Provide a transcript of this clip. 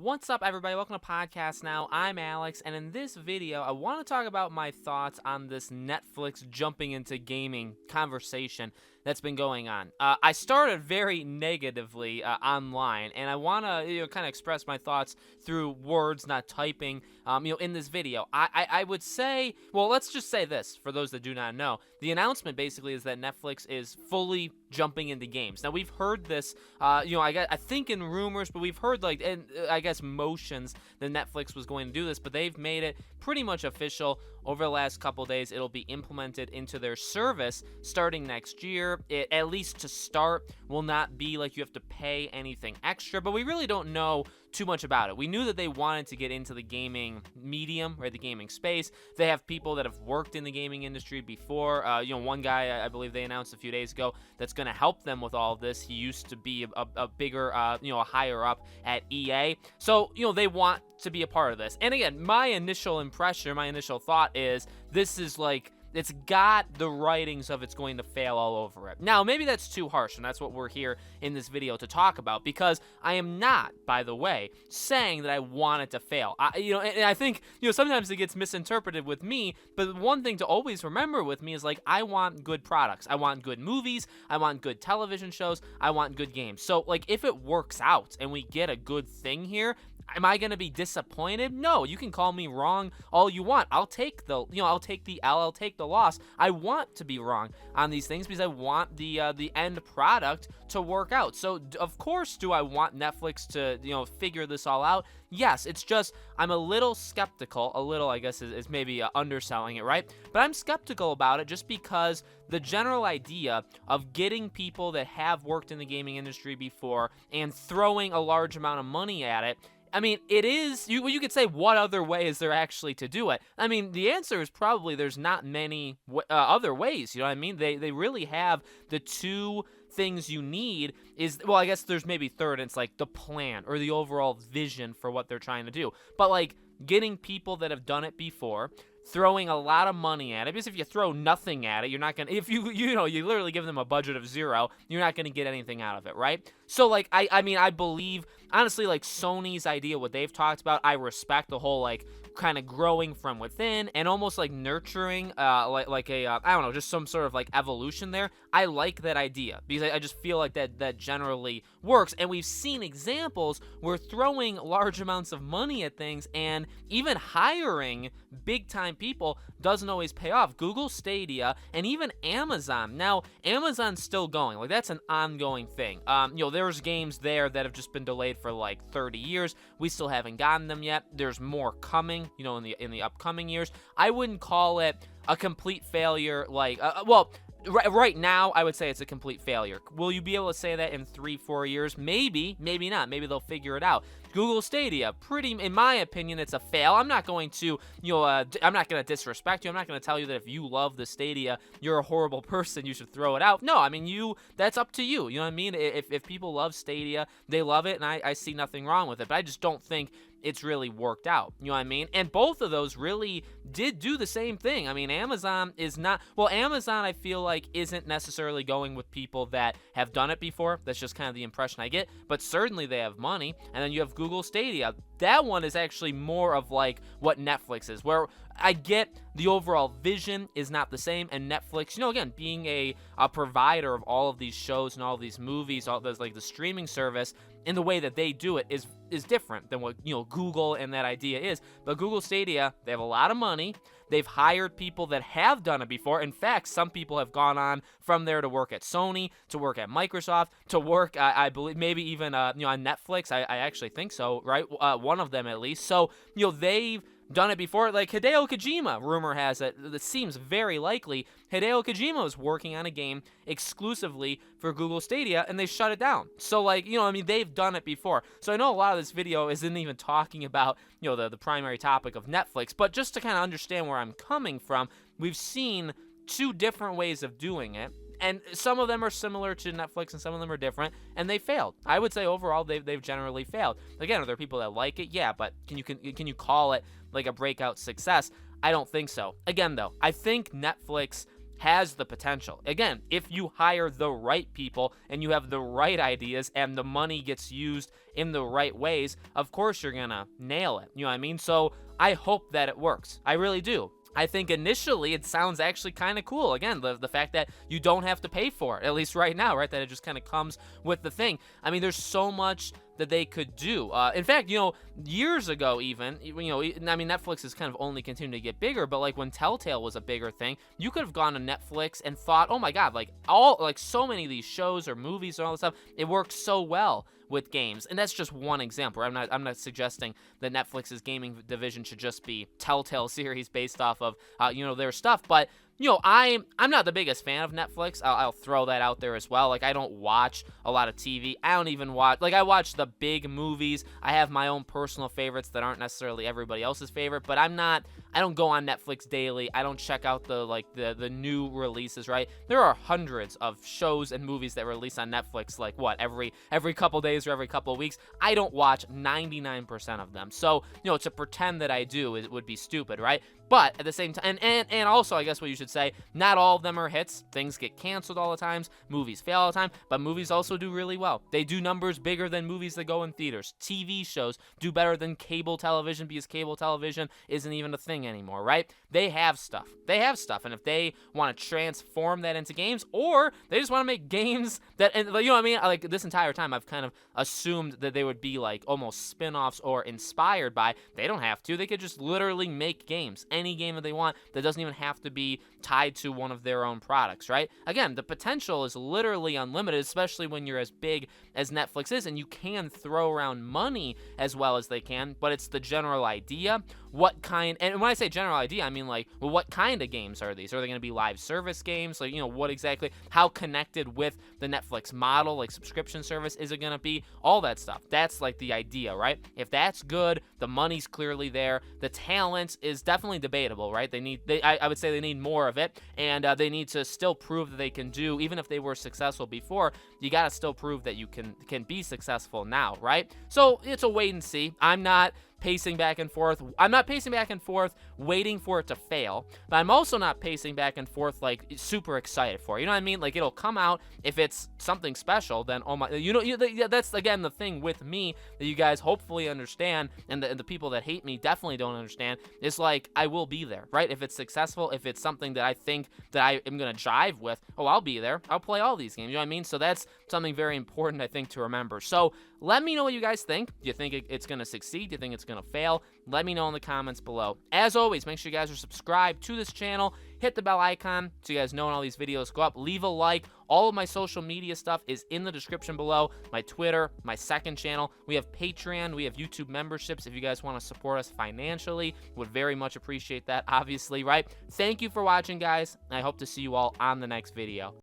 What's up, everybody? Welcome to Podcast Now. I'm Alex, and in this video, I want to talk about my thoughts on this Netflix jumping into gaming conversation that's been going on. I started very negatively online, and I want to kind of express my thoughts through words, not typing. In this video, I would say, well, let's just say this for those that do not know. The announcement basically is that Netflix is fully jumping into games. Now, we've heard this, I think in rumors, but we've heard I guess motions that Netflix was going to do this, but they've made it pretty much official over the last couple days. It'll be implemented into their service starting next year. It, at least to start, will not be like you have to pay anything extra, but we really don't know too much about it. We knew that they wanted to get into the gaming medium, right, the gaming space. They have people that have worked in the gaming industry before. One guy, I believe they announced a few days ago, that's going to help them with all of this. He used to be a bigger, a higher up at EA. So, they want to be a part of this. And again, my initial impression, my initial thought is this is like, it's got the writings of it's going to fail all over it. Now, maybe that's too harsh, and that's what we're here in this video to talk about, because I am not, by the way, saying that I want it to fail. And I think, sometimes it gets misinterpreted with me, but one thing to always remember with me is, I want good products. I want good movies. I want good television shows. I want good games. So, if it works out and we get a good thing here, am I going to be disappointed? No, you can call me wrong all you want. I'll take the L, I'll take the loss. I want to be wrong on these things because I want the end product to work out. So, of course, do I want Netflix to, figure this all out? Yes, it's just I'm a little skeptical. A little, I guess, is maybe underselling it, right? But I'm skeptical about it just because the general idea of getting people that have worked in the gaming industry before and throwing a large amount of money at it, I mean, it is, you could say, what other way is there actually to do it? I mean, the answer is probably there's not many other ways, you know what I mean? They really have the two things you need is, well, I guess there's maybe third, and it's the plan or the overall vision for what they're trying to do. But getting people that have done it before, throwing a lot of money at it, because if you throw nothing at it, you're not gonna, if you literally give them a budget of zero, you're not gonna get anything out of it, right? So I believe, honestly, Sony's idea, what they've talked about, I respect the whole kind of growing from within and almost nurturing I don't know, just some sort of evolution there. I like that idea because I just feel that generally works, and we've seen examples where throwing large amounts of money at things and even hiring big time people doesn't always pay off. Google Stadia and even Amazon. Now, Amazon's still going. That's an ongoing thing. There's games there that have just been delayed for 30 years. We still haven't gotten them yet. There's more coming, in the upcoming years. I wouldn't call it a complete failure. Right now, I would say it's a complete failure. Will you be able to say that in 3-4 years? Maybe, maybe not. Maybe they'll figure it out. Google Stadia, in my opinion, it's a fail. I'm not going to, I'm not going to disrespect you. I'm not going to tell you that if you love the Stadia, you're a horrible person, you should throw it out. No, I mean, that's up to you. You know what I mean? If people love Stadia, they love it, and I see nothing wrong with it. But I just don't think it's really worked out. You know what I mean? And both of those really did do the same thing. I mean, Amazon is not, Amazon, I feel isn't necessarily going with people that have done it before. That's just kind of the impression I get. But certainly they have money. And then you have Google Stadia. That one is actually more of what Netflix is, where I get the overall vision is not the same, and Netflix, again, being a provider of all of these shows and all of these movies, all those the streaming service, in the way that they do it is different than what Google and that idea is. But Google Stadia, they have a lot of money. They've hired people that have done it before. In fact, some people have gone on from there to work at Sony, to work at Microsoft, to work, I believe, maybe even on Netflix. I actually think so, right? One of them at least. So, they've done it before. Hideo Kojima, rumor has it, that seems very likely, Hideo Kojima was working on a game exclusively for Google Stadia, and they shut it down. So, they've done it before. So I know a lot of this video isn't even talking about, the primary topic of Netflix, but just to kind of understand where I'm coming from, we've seen two different ways of doing it. And some of them are similar to Netflix, and some of them are different, and they failed. I would say overall they've generally failed. Again, are there people that like it? Yeah, but can you call it a breakout success? I don't think so. Again, though, I think Netflix has the potential. Again, if you hire the right people and you have the right ideas and the money gets used in the right ways, of course you're gonna nail it. You know what I mean? So I hope that it works. I really do. I think initially it sounds actually kind of cool. Again, the fact that you don't have to pay for it, at least right now, right? That it just kind of comes with the thing. I mean, there's so much that they could do. In fact, years ago even, I mean, Netflix is kind of only continuing to get bigger, but like when Telltale was a bigger thing, you could have gone to Netflix and thought, oh my God, like so many of these shows or movies and all this stuff, it works so well with games. And that's just one example. I'm not suggesting that Netflix's gaming division should just be Telltale series based off of their stuff, but I'm not the biggest fan of Netflix. I'll throw that out there as well. Like, I don't watch a lot of TV. I don't even watch, like, I watch the big movies. I have my own personal favorites that aren't necessarily everybody else's favorite, but I don't go on Netflix daily. I don't check out the new releases, right? There are hundreds of shows and movies that release on Netflix, like what, every couple days or every couple of weeks. I don't watch 99% of them. So, to pretend that I do, it would be stupid, right? But at the same time, and also, I guess what you should say, not all of them are hits. Things get canceled all the time. Movies fail all the time, but movies also do really well. They do numbers bigger than movies that go in theaters. TV shows do better than cable television because cable television isn't even a thing anymore, right? They have stuff. And if they want to transform that into games, or they just want to make games that, and you know what I mean? Like, this entire time, I've kind of assumed that they would be like almost spin-offs or inspired by. They don't have to. They could just literally make games. Any game that they want that doesn't even have to be tied to one of their own products, right? Again, the potential is literally unlimited, especially when you're as big as Netflix is, and you can throw around money as well as they can, but it's the general idea. And when I say general idea, I mean like, well, what kind of games are these? Are they going to be live service games? Like, what exactly, how connected with the Netflix model, like subscription service, is it going to be? All that stuff. That's like the idea, right? If that's good, the money's clearly there. The talent is definitely debatable, right? I would say they need more of it, and they need to still prove that they can do, even if they were successful before, you got to still prove that you can be successful now, right? So it's a wait and see. I'm not pacing back and forth. I'm not pacing back and forth waiting for it to fail, but I'm also not pacing back and forth like super excited for it. You know what I mean? Like, it'll come out. If it's something special, then oh my, that's again the thing with me that you guys hopefully understand, and the people that hate me definitely don't understand, is like, I will be there, right? If it's successful, if it's something that I think that I am gonna jive with, I'll be there. I'll play all these games. You know what I mean? So that's something very important, I think, to remember. So let me know what you guys think. Do you think it's gonna succeed? Do you think it's gonna fail? Let me know in the comments below. As always, make sure you guys are subscribed to this channel. Hit the bell icon so you guys know when all these videos go up. Leave a like. All of my social media stuff is in the description below. My Twitter, my second channel. We have Patreon. We have YouTube memberships if you guys want to support us financially. Would very much appreciate that, obviously, right? Thank you for watching, guys. I hope to see you all on the next video.